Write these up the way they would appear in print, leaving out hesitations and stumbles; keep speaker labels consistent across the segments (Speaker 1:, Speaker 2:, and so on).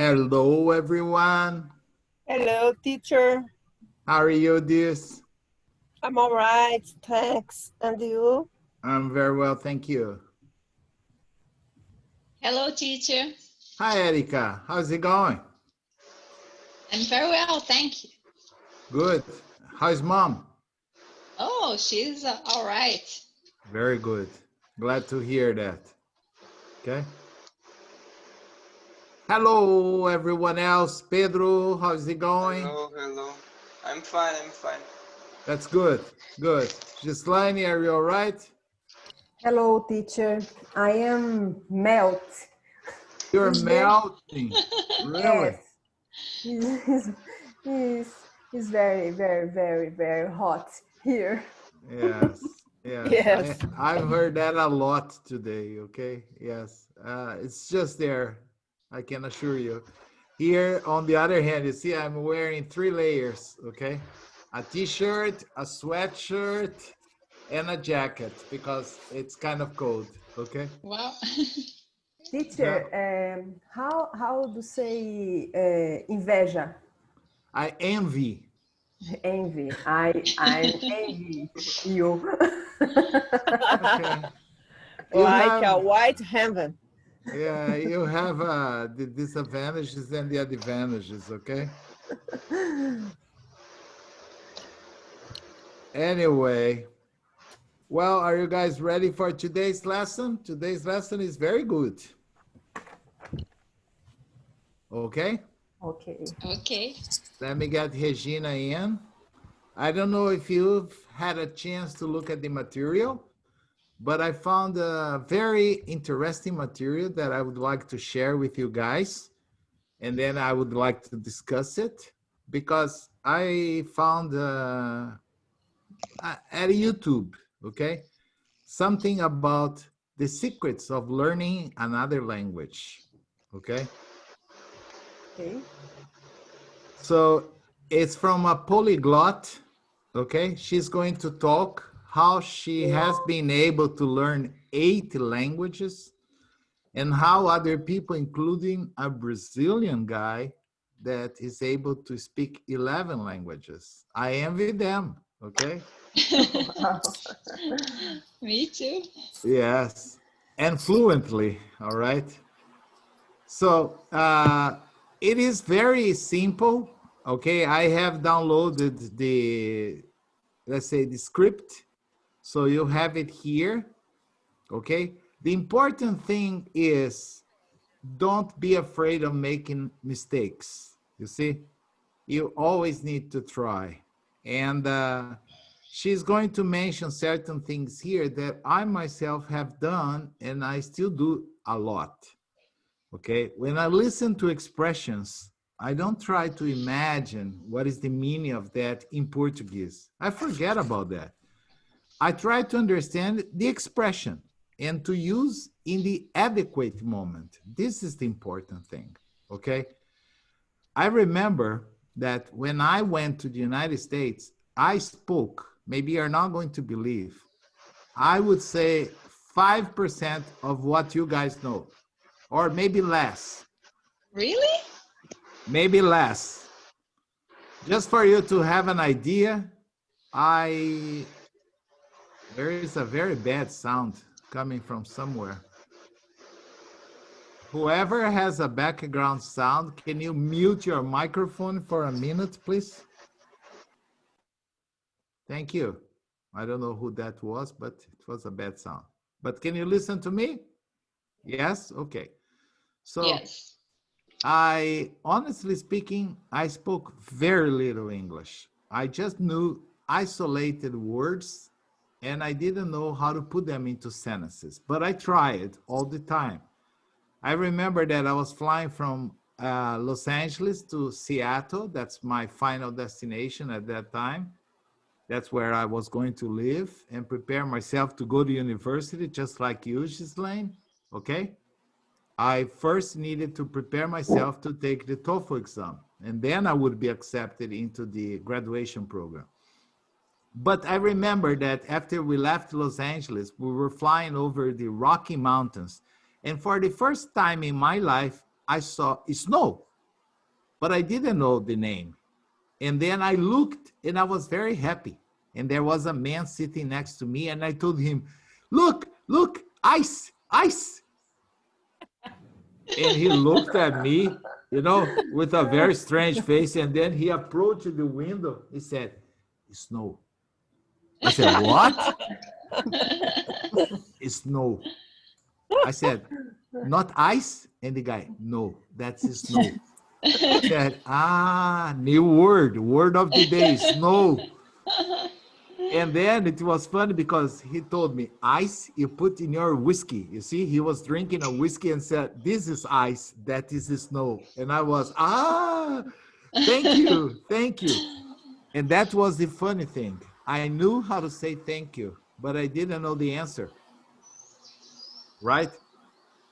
Speaker 1: Hello, everyone.
Speaker 2: Hello, teacher.
Speaker 1: How are you, dears?
Speaker 2: I'm all right, thanks. And you?
Speaker 1: I'm very well, thank you.
Speaker 3: Hello, teacher.
Speaker 1: Hi, Erika. How's it going?
Speaker 3: I'm very well, thank you.
Speaker 1: Good. How's mom?
Speaker 3: Oh, she's all right.
Speaker 1: Very good. Glad to hear that. Okay. Hello, everyone else. Pedro, how's it going?
Speaker 4: Hello. I'm fine.
Speaker 1: That's good. Good. Gislaine, are you all right?
Speaker 5: Hello, teacher. I am melt.
Speaker 1: You're melting. Really?
Speaker 5: Yes. It's very hot here.
Speaker 1: Yes.
Speaker 2: Yes.
Speaker 1: I've heard that a lot today, okay? Yes. It's just there, I can assure you. Here, on the other hand, you see I'm wearing 3 layers, okay? A t-shirt, a sweatshirt, and a jacket because it's kind of cold, okay?
Speaker 3: Wow.
Speaker 5: Teacher, how do say inveja?
Speaker 1: I envy.
Speaker 5: Envy. I envy you.
Speaker 1: Okay.
Speaker 2: Like a white heaven.
Speaker 1: Yeah, you have the disadvantages and the advantages, okay? Anyway, well, are you guys ready for today's lesson? Today's lesson is very good. Okay?
Speaker 5: Okay.
Speaker 3: Okay.
Speaker 1: Let me get Regina in. I don't know if you've had a chance to look at the material, but I found a very interesting material that I would like to share with you guys. And then I would like to discuss it because I found at YouTube, okay, something about the secrets of learning another language, okay?
Speaker 5: Okay.
Speaker 1: So it's from a polyglot, okay? She's going to talk how she has been able to learn 8 languages and how other people, including a Brazilian guy that is able to speak 11 languages. I envy them, okay?
Speaker 3: Me too.
Speaker 1: Yes, and fluently, all right? So it is very simple, okay? I have downloaded the, let's say, the script. So you have it here, okay? The important thing is don't be afraid of making mistakes. You see, you always need to try. And she's going to mention certain things here that I myself have done and I still do a lot. Okay, when I listen to expressions, I don't try to imagine what is the meaning of that in Portuguese. I forget about that. I try to understand the expression and to use in the adequate moment. This is the important thing, okay? I remember that when I went to the United States, I spoke, maybe you're not going to believe, I would say 5% of what you guys know, or maybe less.
Speaker 3: Really?
Speaker 1: Maybe less. Just for you to have an idea, there is a very bad sound coming from somewhere. Whoever has a background sound, can you mute your microphone for a minute, please? Thank you. I don't know who that was, but it was a bad sound. But can you listen to me? Yes? Okay. So
Speaker 3: Yes.
Speaker 1: honestly speaking, I spoke very little English. I just knew isolated words and I didn't know how to put them into sentences, but I tried all the time. I remember that I was flying from Los Angeles to Seattle. That's my final destination at that time. That's where I was going to live and prepare myself to go to university, just like you, Ghislaine, okay? I first needed to prepare myself to take the TOEFL exam, and then I would be accepted into the graduation program. But I remember that after we left Los Angeles, we were flying over the Rocky Mountains. And for the first time in my life, I saw snow. but I didn't know the name. And then I looked and I was very happy. And there was a man sitting next to me and I told him, look, look, ice, ice. And he looked at me, you know, with a very strange face. And then he approached the window. He said, snow. I said, what? Snow. I said, not ice? And the guy, no, that's snow. I said, new word of the day, snow. And then it was funny because he told me, ice you put in your whiskey. You see, he was drinking a whiskey and said, this is ice, that is snow. And I was, thank you, thank you. And that was the funny thing. I knew how to say thank you, but I didn't know the answer, right?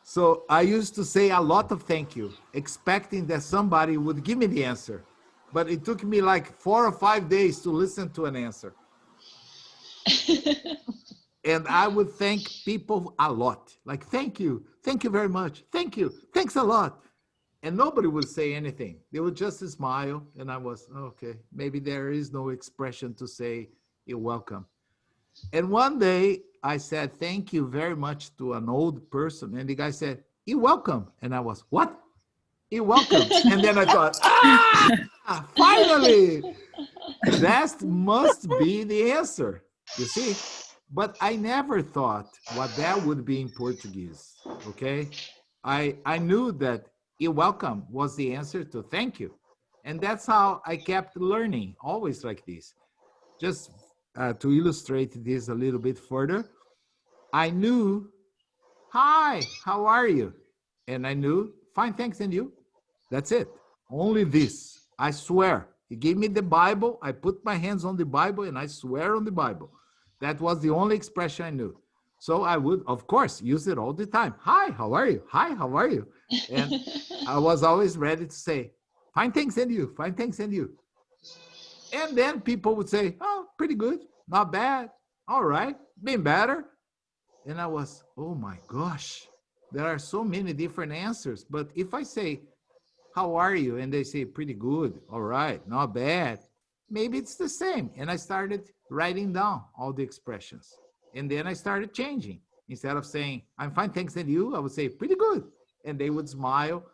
Speaker 1: So I used to say a lot of thank you, expecting that somebody would give me the answer. But it took me like 4 or 5 days to listen to an answer. And I would thank people a lot, like, thank you very much, thank you, thanks a lot. And nobody would say anything. They would just smile. And I was, okay, maybe there is no expression to say you're welcome. And one day I said, thank you very much to an old person. And the guy said, you're welcome. And I was, what? You're welcome. And then I thought, finally, that must be the answer, you see? But I never thought what that would be in Portuguese, okay? I knew that you're welcome was the answer to thank you. And that's how I kept learning, always like this. Just to illustrate this a little bit further, I knew, hi, how are you? And I knew, fine, thanks, and you? That's it. Only this. I swear. He gave me the Bible. I put my hands on the Bible and I swear on the Bible. That was the only expression I knew. So I would, of course, use it all the time. Hi, how are you? Hi, how are you? And I was always ready to say, fine, thanks, and you? Fine, thanks, and you? And then people would say, oh, pretty good, not bad, all right, been better. And I was, oh my gosh, there are so many different answers. But if I say, how are you? And they say, pretty good, all right, not bad, maybe it's the same. And I started writing down all the expressions. And then I started changing. Instead of saying, I'm fine, thanks, and you? I would say, pretty good. And they would smile.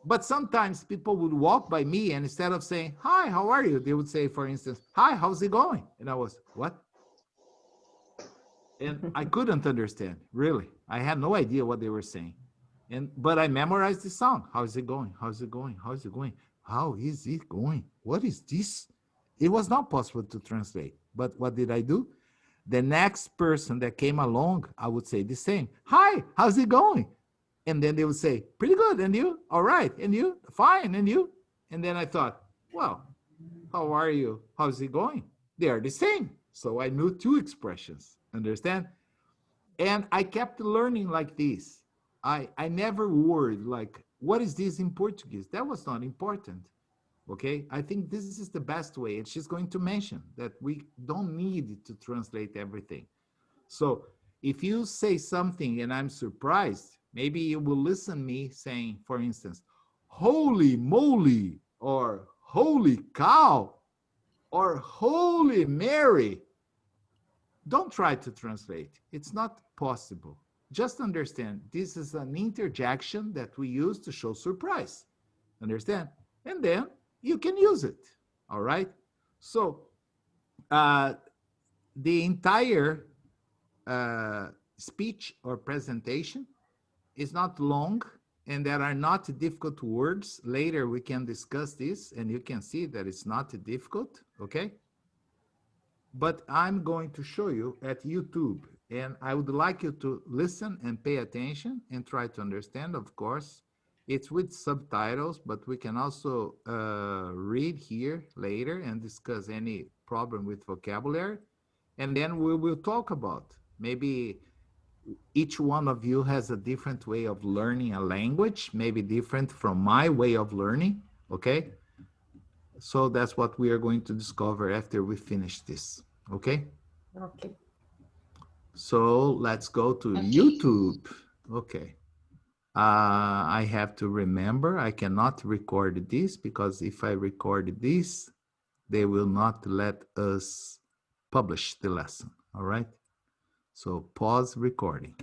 Speaker 1: But sometimes people would walk by me and instead of saying, hi, how are you? They would say, for instance, hi, how's it going? And I was, what? And I couldn't understand, really. I had no idea what they were saying. But I memorized the song. How is it going? How's it going? How is it going? How is it going? What is this? It was not possible to translate. But what did I do? The next person that came along, I would say the same. Hi, how's it going? And then they would say, pretty good. And you? All right. And you? Fine. And you? And then I thought, well, how are you? How's it going? They are the same. So I knew 2 expressions. Understand? And I kept learning like this. I never worried like, what is this in Portuguese? That was not important. Okay? I think this is the best way. And she's going to mention that we don't need to translate everything. So if you say something and I'm surprised, maybe you will listen me saying, for instance, holy moly, or holy cow, or holy Mary. Don't try to translate. It's not possible. Just understand, this is an interjection that we use to show surprise. Understand? And then you can use it. All right? So the entire speech or presentation is not long and there are not difficult words. Later we can discuss this and you can see that it's not difficult, okay? But I'm going to show you at YouTube and I would like you to listen and pay attention and try to understand, of course. It's with subtitles, but we can also read here later and discuss any problem with vocabulary. And then we will talk about maybe each one of you has a different way of learning a language, maybe different from my way of learning, okay? So that's what we are going to discover after we finish this, okay?
Speaker 5: Okay.
Speaker 1: So let's go to
Speaker 3: Okay.
Speaker 1: YouTube. Okay. I have to remember I cannot record this because if I record this, they will not let us publish the lesson. All right. So pause recording.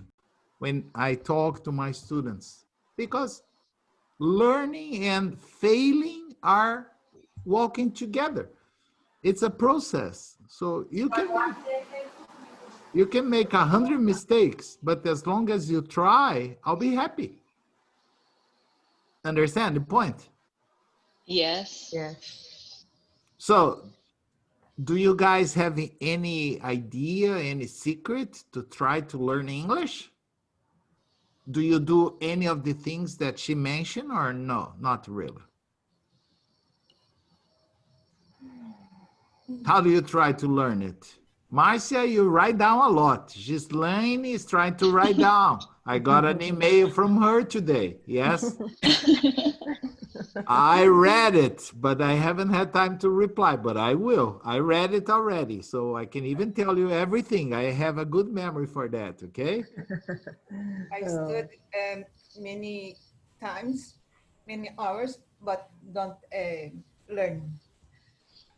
Speaker 1: When I talk to my students, because learning and failing are walking together. It's a process. So you can make 100 mistakes, but as long as you try, I'll be happy. Understand the point?
Speaker 3: Yes.
Speaker 5: Yes.
Speaker 1: So do you guys have any idea, any secret to try to learn English? Do you do any of the things that she mentioned or no, not really? How do you try to learn it? Marcia, you write down a lot. Ghislaine is trying to write down. I got an email from her today. Yes, I read it, but I haven't had time to reply, but I will. I read it already, so I can even tell you everything. I have a good memory for that, okay?
Speaker 6: I studied many times, many hours, but don't learn.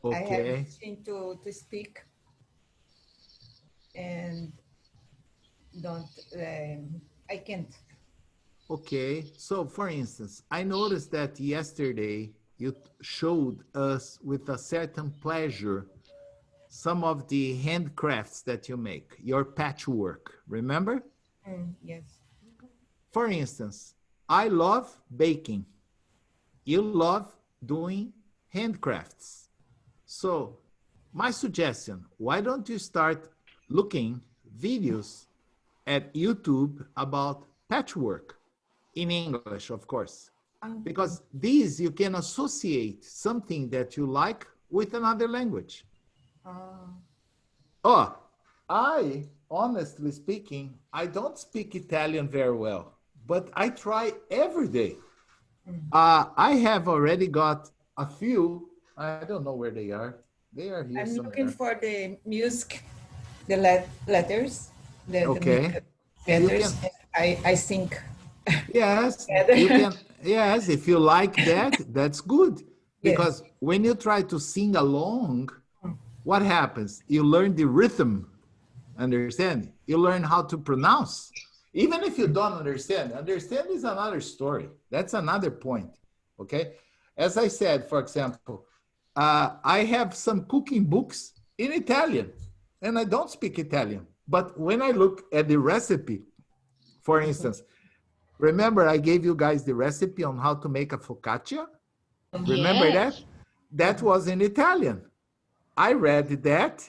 Speaker 6: I have
Speaker 1: Okay,
Speaker 6: seen to speak and don't, I can't.
Speaker 1: okay. So for instance, I noticed that yesterday you showed us with a certain pleasure some of the handcrafts that you make, your patchwork, remember?
Speaker 6: Yes.
Speaker 1: For instance, I love baking. You love doing handcrafts. So my suggestion, why don't you start looking videos at YouTube about patchwork in English, of course, because these you can associate something that you like with another language. Oh, I, honestly speaking, I don't speak Italian very well, but I try every day. I have already got a few. I don't know where they are. They are here
Speaker 6: I'm
Speaker 1: somewhere.
Speaker 6: looking for the music, the letters, the
Speaker 1: Okay. You
Speaker 6: letters.
Speaker 1: can,
Speaker 6: I think.
Speaker 1: yes, you
Speaker 6: Together.
Speaker 1: can, yes, if you like that, that's good.
Speaker 6: Yes.
Speaker 1: Because when you try to sing along, what happens? You learn the rhythm, understand? You learn how to pronounce. Even if you don't understand, understand is another story. That's another point, okay? As I said, for example, I have some cooking books in Italian, and I don't speak Italian. But when I look at the recipe, for instance, remember I gave you guys the recipe on how to make a focaccia? Remember that?
Speaker 3: Yes.
Speaker 1: That was in Italian. I read that.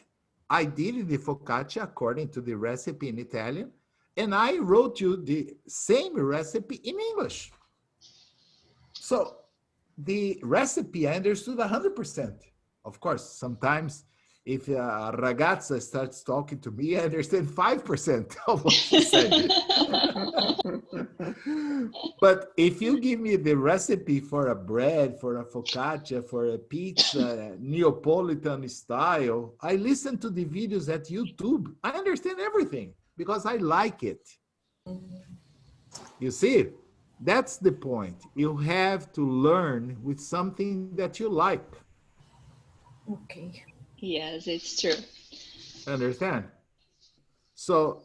Speaker 1: I did the focaccia according to the recipe in Italian, and I wrote you the same recipe in English. So the recipe I understood 100%. Of course, sometimes if a ragazza starts talking to me, I understand 5% of what she said. But if you give me the recipe for a bread, for a focaccia, for a pizza, Neapolitan style, I listen to the videos at YouTube. I understand everything because I like it. You see, that's the point. You have to learn with something that you like.
Speaker 6: Okay.
Speaker 3: Yes, it's true.
Speaker 1: Understand? So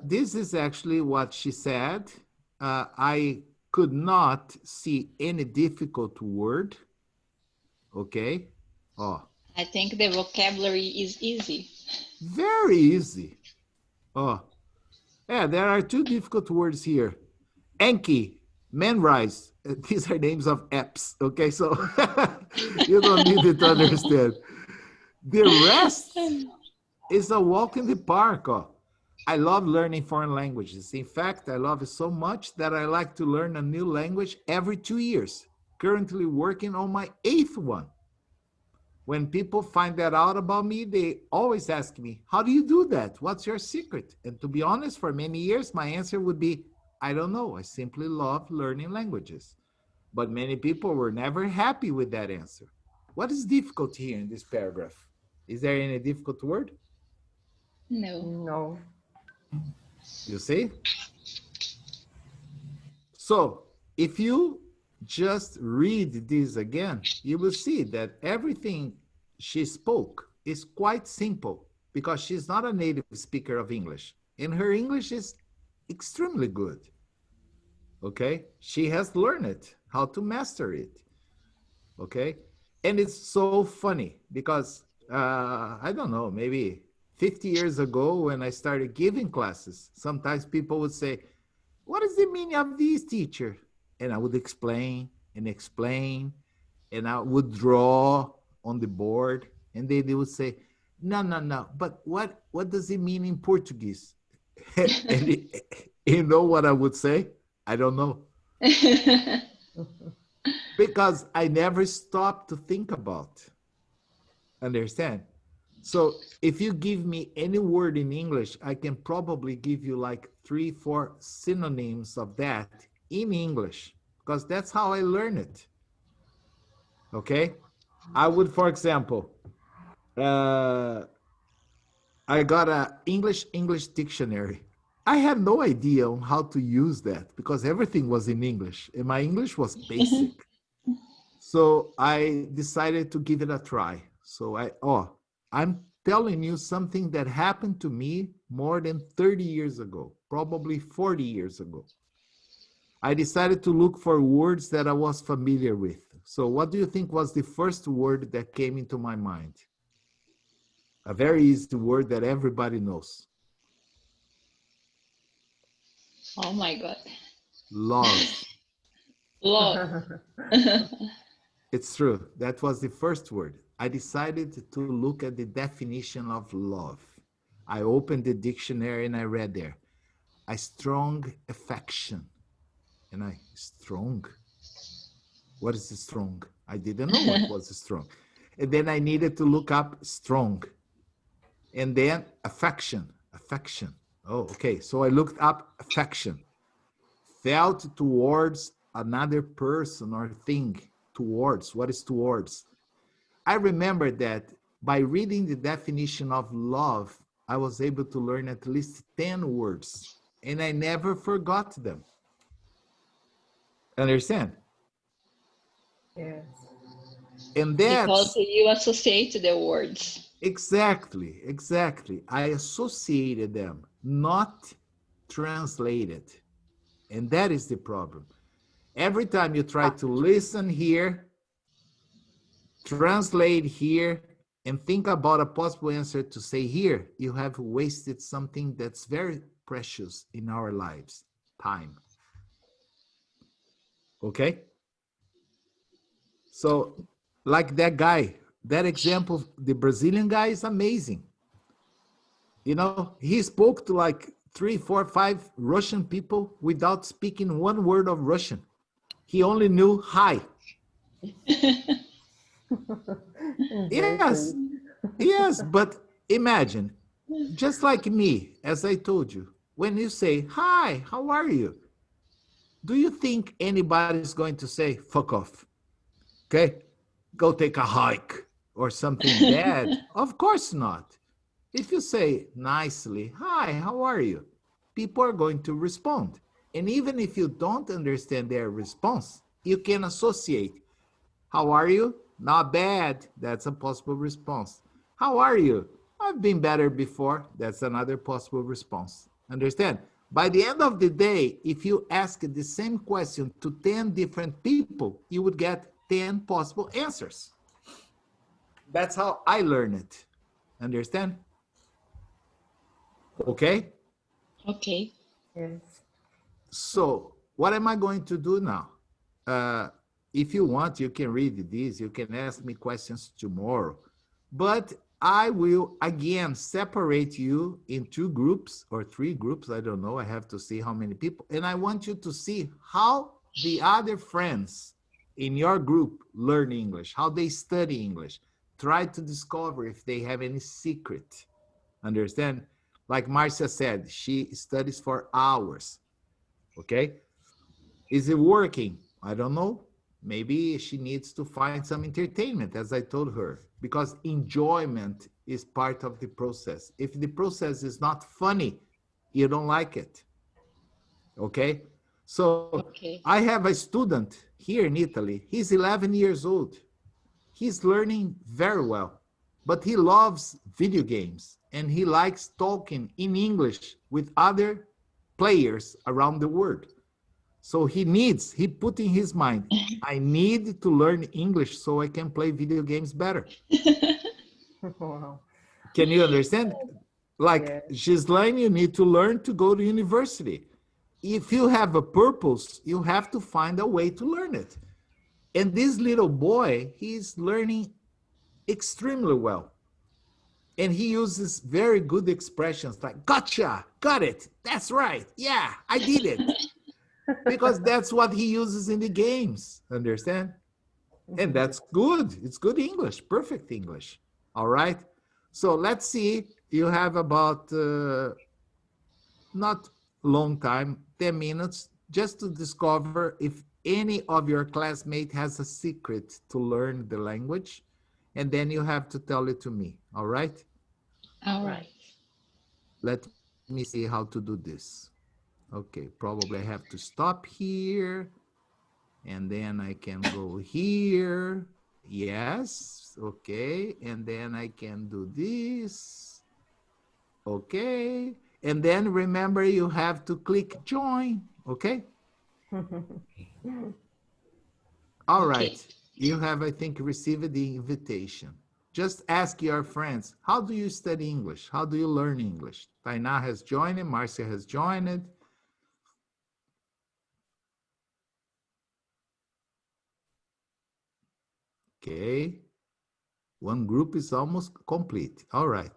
Speaker 1: this is actually what she said. I could not see any difficult word. Okay. Oh,
Speaker 3: I think the vocabulary is easy.
Speaker 1: very easy. Oh, yeah, there are two difficult words here. Enki, Manrise. These are names of apps. Okay, so you don't need it to understand. The rest is a walk in the park. Oh, I love learning foreign languages. In fact, I love it so much that I like to learn a new language every 2 years. Currently working on my 8th one. When people find that out about me, they always ask me, how do you do that? What's your secret? And to be honest, for many years, my answer would be, I don't know. I simply love learning languages. But many people were never happy with that answer. What is difficult here in this paragraph? Is there any difficult word?
Speaker 3: No.
Speaker 5: No.
Speaker 1: You see? So if you just read this again, you will see that everything she spoke is quite simple because she's not a native speaker of English. And her English is extremely good. Okay? She has learned it, how to master it. Okay? And it's so funny because, I don't know, maybe 50 years ago when I started giving classes, sometimes people would say, what is the meaning of this, teacher? And I would explain and explain, and I would draw on the board, and they would say, no, no, no, but what does it mean in Portuguese? And you know what I would say? I don't know. Because I never stopped to think about. Understand? So if you give me any word in English, I can probably give you like 3, 4 synonyms of that in English, because that's how I learn it. Okay? I would, for example, I got a English dictionary. I had no idea on how to use that because everything was in English and my English was basic. So I decided to give it a try. So I'm telling you something that happened to me more than 30 years ago, probably 40 years ago. I decided to look for words that I was familiar with. So what do you think was the first word that came into my mind? A very easy word that everybody knows.
Speaker 3: Oh my God.
Speaker 1: Love.
Speaker 3: Love.
Speaker 1: It's true. That was the first word. I decided to look at the definition of love. I opened the dictionary and I read there, a strong affection. And strong? What is strong? I didn't know what was strong. And then I needed to look up strong. And then affection. Oh, okay. So I looked up affection. Felt towards another person or thing. Towards. What is towards? I remember that by reading the definition of love, I was able to learn at least 10 words, and I never forgot them. Understand?
Speaker 5: Yes.
Speaker 1: And
Speaker 3: Because
Speaker 1: that's
Speaker 3: you associate the words.
Speaker 1: exactly. I associated them, not translated. And that is the problem. Every time you try to listen here, translate here, and think about a possible answer to say here, you have wasted something that's very precious in our lives, time. Okay? So, like that guy, that example, the Brazilian guy is amazing. You know, he spoke to like 3, 4, 5 Russian people without speaking one word of Russian. He only knew hi. Yes, yes, but imagine, just like me, as I told you, when you say, hi, how are you? Do you think anybody's going to say, fuck off? Okay, go take a hike or something bad? Of course not. If you say nicely, hi, how are you? People are going to respond. And even if you don't understand their response, you can associate. How are you? Not bad. That's a possible response. How are you? I've been better before. That's another possible response. Understand? By the end of the day, if you ask the same question to 10 different people, you would get 10 possible answers. That's how I learn it. Understand? Okay?
Speaker 3: Okay.
Speaker 5: Yes.
Speaker 1: So what am I going to do now? If you want, you can read this. You can ask me questions tomorrow. But I will, again, separate you in 2 groups or 3 groups. I don't know. I have to see how many people. And I want you to see how the other friends in your group learn English, how they study English. Try to discover if they have any secret. Understand? Like Marcia said, she studies for hours. Okay? Is it working? I don't know. Maybe she needs to find some entertainment, as I told her, because enjoyment is part of the process. If the process is not funny, you don't like it. Okay? So
Speaker 3: Okay.
Speaker 1: I have a student here in Italy. He's 11 years old. He's learning very well, but he loves video games and he likes talking in English with other players around the world. So he put in his mind, I need to learn English so I can play video games better.
Speaker 5: Wow.
Speaker 1: Can you understand? Like
Speaker 5: Yeah.
Speaker 1: Ghislaine, you need to learn to go to university. If you have a purpose, you have to find a way to learn it. And this little boy, he's learning extremely well. And he uses very good expressions like, gotcha, got it, that's right, yeah, I did it. Because that's what he uses in the games, understand? And that's good. It's good English, perfect English. All right. So let's see. You have about not long time, 10 minutes, just to discover if any of your classmates has a secret to learn the language. And then you have to tell it to me. All right.
Speaker 3: All right.
Speaker 1: Let me see how to do this. Okay, probably I have to stop here. And then I can go here. Yes, okay. And then I can do this. Okay. And then remember you have to click join. Okay. All
Speaker 3: Okay.
Speaker 1: right. You have, I think, received the invitation. Just ask your friends, how do you study English? How do you learn English? Tainá has joined, Marcia has joined. Okay. One group is almost complete. All right.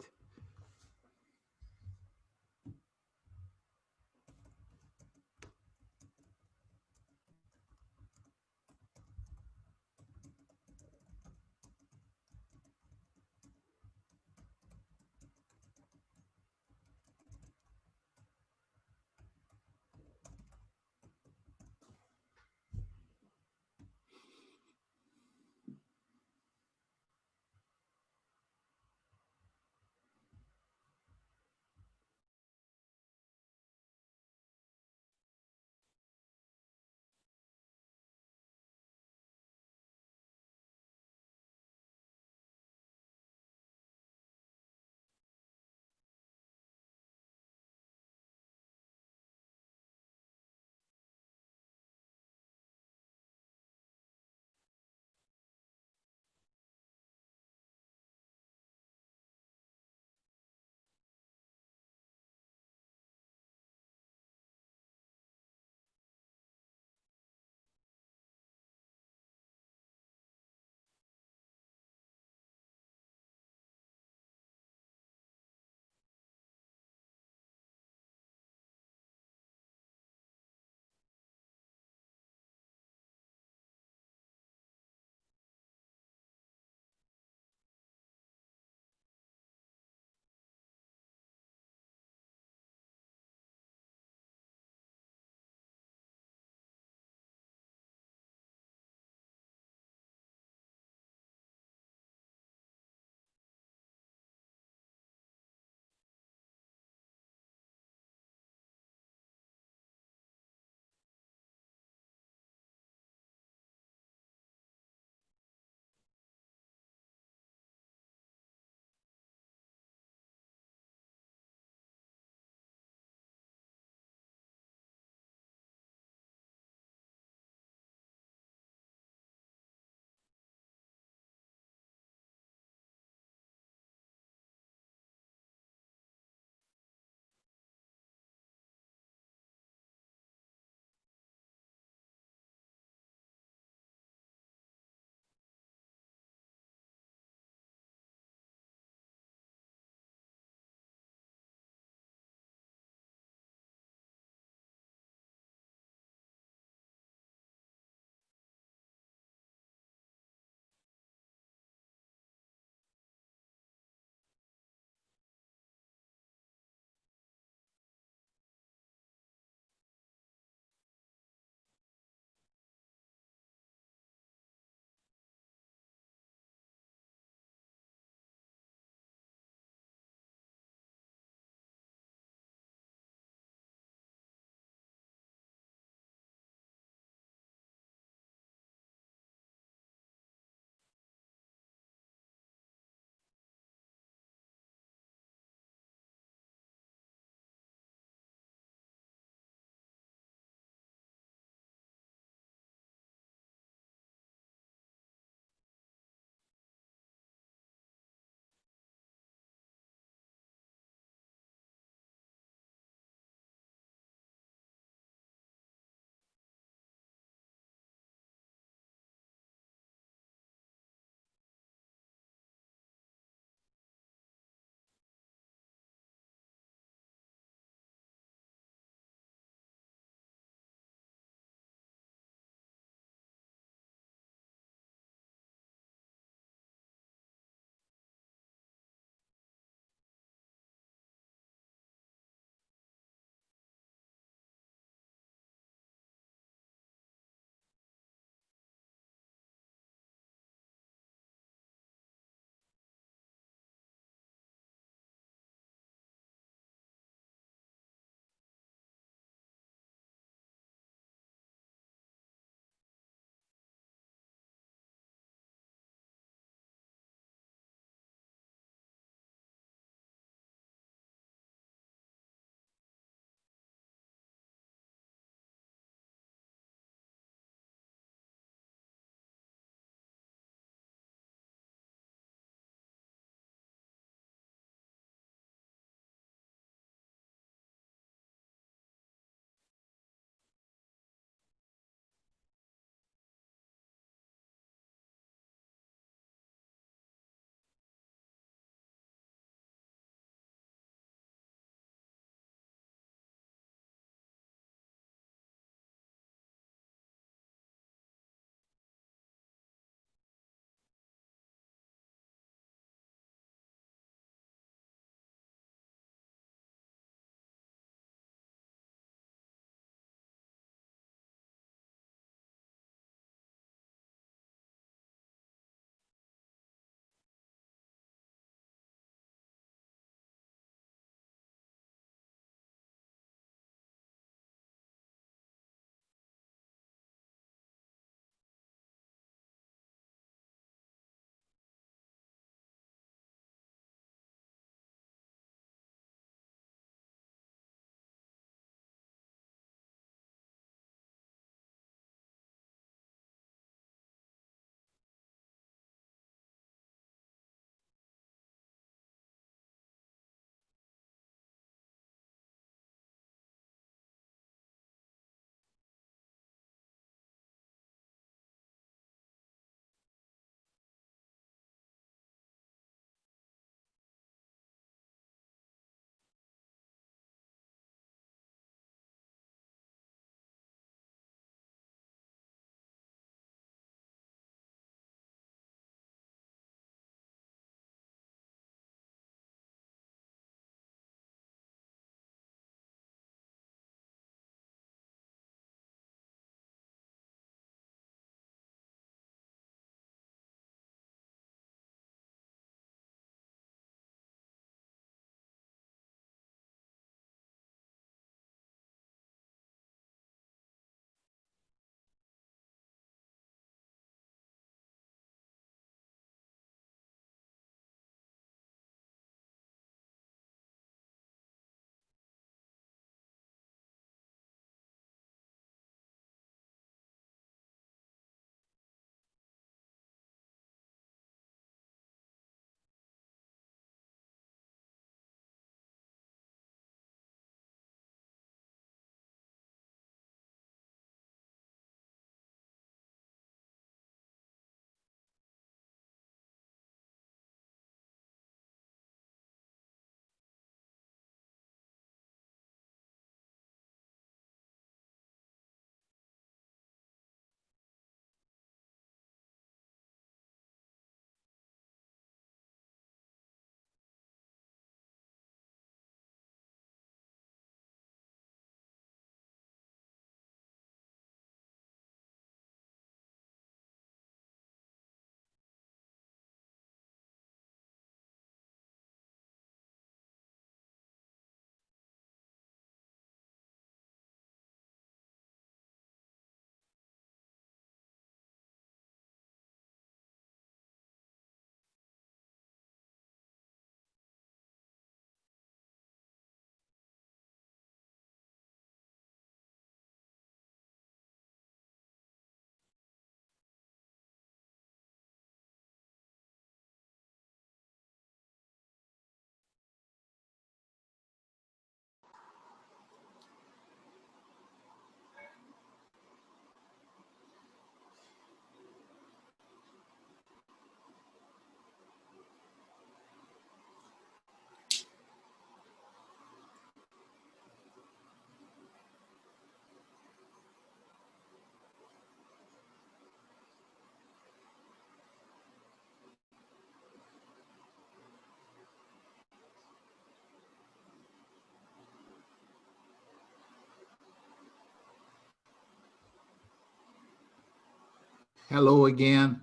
Speaker 1: Hello again.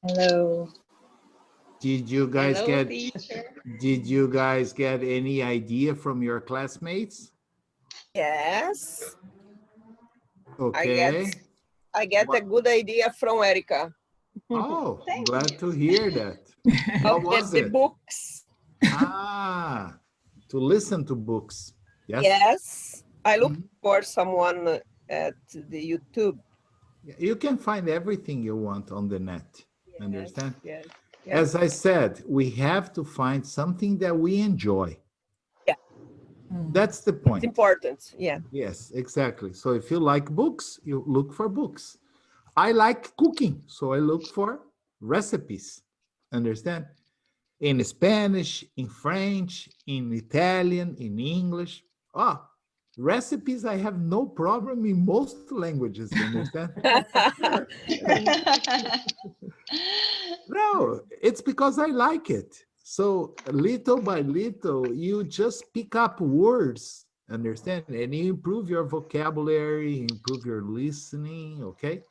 Speaker 6: Hello.
Speaker 1: Did you guys
Speaker 3: Hello,
Speaker 1: get
Speaker 3: teacher.
Speaker 1: did you guys get any idea from your classmates?
Speaker 2: Yes,
Speaker 1: Okay.
Speaker 2: I get a good idea from Erica
Speaker 1: Oh,
Speaker 3: Thank
Speaker 1: glad
Speaker 3: you.
Speaker 1: to hear that. What
Speaker 2: of
Speaker 1: was
Speaker 2: the
Speaker 1: it?
Speaker 2: books.
Speaker 1: Ah, to listen to books. Yes.
Speaker 2: Yes, I look
Speaker 1: Mhm.
Speaker 2: for someone at the YouTube.
Speaker 1: You can find everything you want on the net.
Speaker 2: Yes,
Speaker 1: Understand?
Speaker 2: yes, yes.
Speaker 1: As I said, we have to find something that we enjoy.
Speaker 2: Yeah.
Speaker 1: That's the
Speaker 2: It's
Speaker 1: point.
Speaker 2: important. Yeah.
Speaker 1: Yes, exactly. So if you like books, you look for books. I like cooking, so I look for recipes. Understand? In Spanish, in French, in Italian, in English. Ah, recipes, I have no problem in most languages. Understand? No, it's because I like it. So little by little, you just pick up words, understand? And you improve your vocabulary, improve your listening, okay?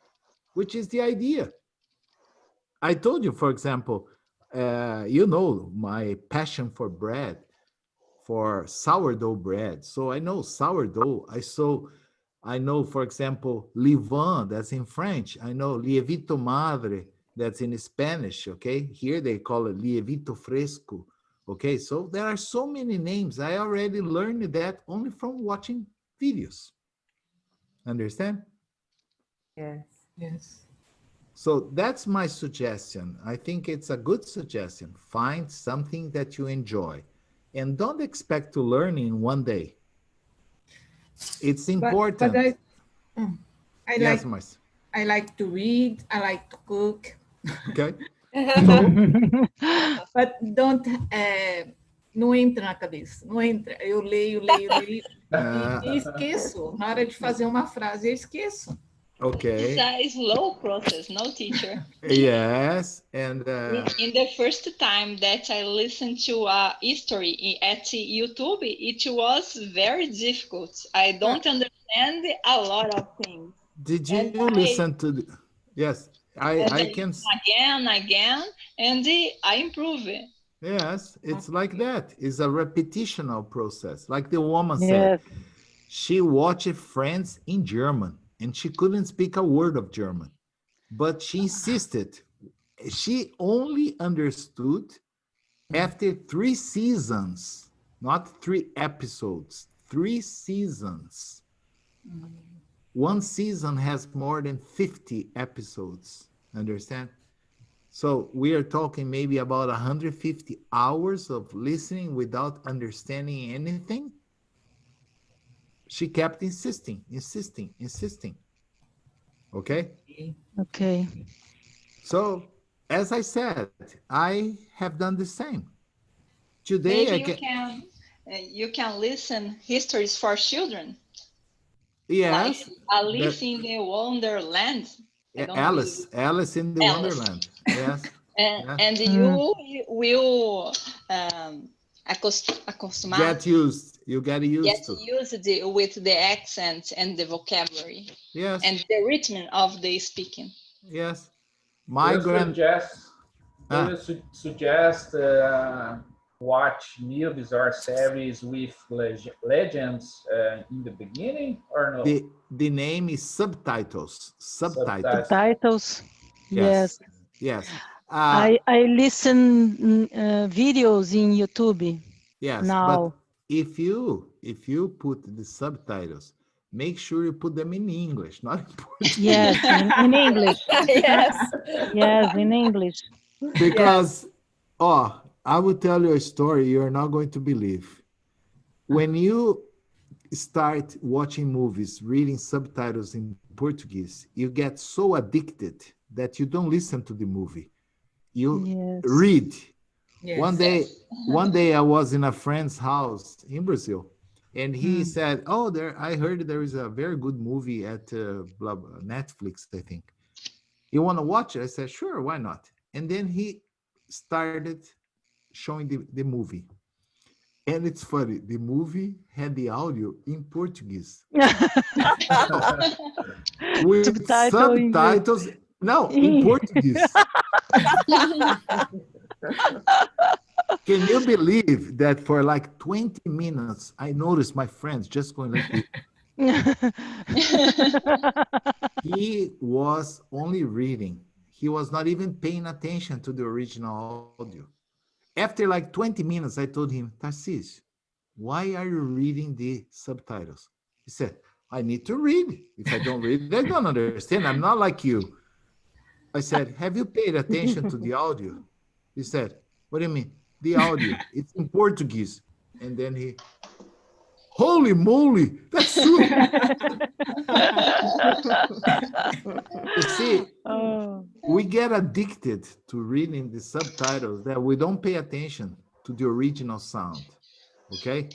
Speaker 1: Which is the idea. I told you, for example, you know my passion for bread, for sourdough bread. So I know sourdough. I know, for example, levain, that's in French. I know lievito madre, that's in Spanish, okay? Here they call it lievito fresco, okay? So there are so many names. I already learned that only from watching videos. Understand?
Speaker 2: Yes.
Speaker 6: Yes.
Speaker 1: So that's my suggestion. I think it's a good suggestion. Find something that you enjoy and don't expect to learn in one day. It's
Speaker 6: But
Speaker 1: important.
Speaker 6: I
Speaker 1: Yes,
Speaker 6: like
Speaker 1: Marcia.
Speaker 6: I like to read. I like to cook.
Speaker 1: Okay. So,
Speaker 6: But don't não entra na cabeça. Não entra. Eu leio, leio, leio e esqueço. Na hora de fazer uma frase, eu esqueço.
Speaker 3: It's
Speaker 1: okay.
Speaker 3: a slow process, no, teacher?
Speaker 1: Yes. And
Speaker 3: In the first time that I listened to a history at YouTube, it was very difficult. I don't understand a lot of things.
Speaker 1: did
Speaker 3: And
Speaker 1: you listen to the, yes,
Speaker 3: and
Speaker 1: I
Speaker 3: I
Speaker 1: can,
Speaker 3: listen again, and I improve it.
Speaker 1: yes, it's like that. It's a repetitional process. Like the woman said,
Speaker 7: Yes.
Speaker 1: she watched Friends in German and she couldn't speak a word of German, but she insisted. She only understood after 3 seasons, not 3 episodes, 3 seasons. One season has more than 50 episodes. Understand? So we are talking maybe about 150 hours of listening without understanding anything. She kept insisting, insisting, insisting. Okay?
Speaker 7: Okay.
Speaker 1: So, as I said, I have done the same. Today,
Speaker 3: Maybe
Speaker 1: I
Speaker 3: you can listen histories for children, like
Speaker 1: yes, that
Speaker 3: Alice in the Wonderland. I don't know you.
Speaker 1: Alice in the
Speaker 3: Alice.
Speaker 1: Wonderland. Yes, yes.
Speaker 3: And you will acostumar,
Speaker 1: Get used. You get
Speaker 3: get
Speaker 1: used to.
Speaker 3: used with the accent and the vocabulary
Speaker 1: Yes,
Speaker 3: and the rhythm of the speaking.
Speaker 1: yes.
Speaker 5: Do
Speaker 1: My
Speaker 5: you
Speaker 1: grand.
Speaker 5: suggest, do
Speaker 1: Ah,
Speaker 5: you suggest watch movies or series with legends in the beginning or no?
Speaker 1: the name is subtitles. Subtitles.
Speaker 5: Subtitles.
Speaker 7: Titles.
Speaker 1: Yes,
Speaker 7: Yes.
Speaker 1: yes.
Speaker 7: I listen videos in YouTube
Speaker 1: Yes, but
Speaker 7: now.
Speaker 1: if you put the subtitles, make sure you put them in English, not in Portuguese.
Speaker 7: Yes, in English.
Speaker 2: Yes.
Speaker 7: Yes, in English.
Speaker 1: Because, oh, I will tell you a story you're not going to believe. When you start watching movies, reading subtitles in Portuguese, you get so addicted that you don't listen to the movie. You
Speaker 7: Yes.
Speaker 1: read.
Speaker 6: Yes.
Speaker 1: One day I was in a friend's house in Brazil, and he
Speaker 7: Mm.
Speaker 1: said, "Oh, I heard there is a very good movie at blah, blah, Netflix, I think. You want to watch it?" I said, "Sure, why not?" And then he started showing the movie. And it's funny, the movie had the audio in Portuguese with
Speaker 7: Subtitle English.
Speaker 1: subtitles No, in Portuguese. Can you believe that for like 20 minutes, I noticed my friends just going like this. He was only reading. He was not even paying attention to the original audio. After like 20 minutes, I told him, Tarcísio, why are you reading the subtitles? He said, I need to read. If I don't read, I don't understand. I'm not like you. I said, have you paid attention to the audio? He said, what do you mean? The audio, it's in Portuguese. And then he, holy moly, that's true. You see,
Speaker 7: Oh,
Speaker 1: we get addicted to reading the subtitles that we don't pay attention to the original sound. Okay?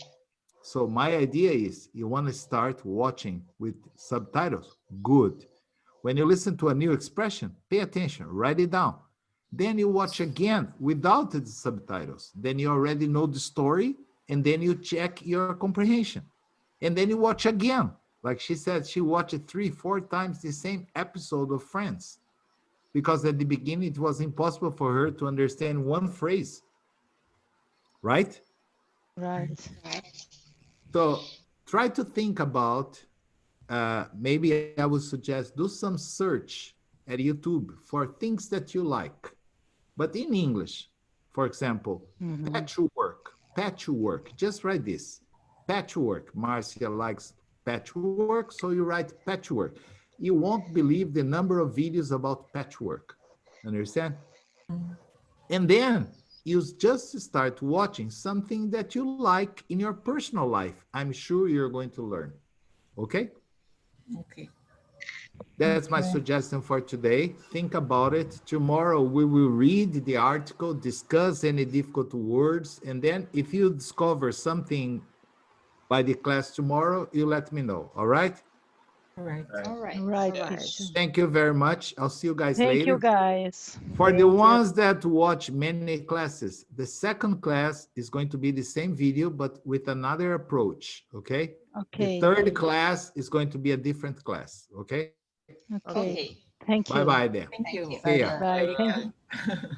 Speaker 1: So my idea is you want to start watching with subtitles. Good. When you listen to a new expression, pay attention, write it down. Then you watch again without the subtitles. Then you already know the story, and then you check your comprehension. And then you watch again. Like she said, she watched 3-4 times the same episode of Friends, because at the beginning it was impossible for her to understand one phrase. Right?
Speaker 7: right.
Speaker 1: So try to think about, maybe I would suggest do some search at YouTube for things that you like, but in English. For example, patchwork. Just write this, patchwork. Marcia likes patchwork, so you write patchwork. You won't believe the number of videos about patchwork. Understand? And then you just start watching something that you like in your personal life. I'm sure you're going to learn. Okay?
Speaker 6: Okay.
Speaker 1: That's my suggestion for today. Think about it. Tomorrow we will read the article, discuss any difficult words, and then if you discover something by the class tomorrow, you let me know. All right?
Speaker 6: All right.
Speaker 3: All right.
Speaker 7: Right,
Speaker 2: All right.
Speaker 7: teacher.
Speaker 1: Thank you very much. I'll see you guys
Speaker 7: Thank
Speaker 1: later.
Speaker 7: you, guys.
Speaker 1: For
Speaker 2: Thank
Speaker 1: the
Speaker 2: you.
Speaker 1: ones that watch many classes, the second class is going to be the same video, but with another approach, okay?
Speaker 7: Okay.
Speaker 1: The third class is going to be a different class, okay?
Speaker 7: Okay.
Speaker 3: Okay.
Speaker 7: Thank you.
Speaker 1: Bye-bye then.
Speaker 6: Thank you.
Speaker 1: See ya.
Speaker 7: Bye. Thank you.
Speaker 6: Bye.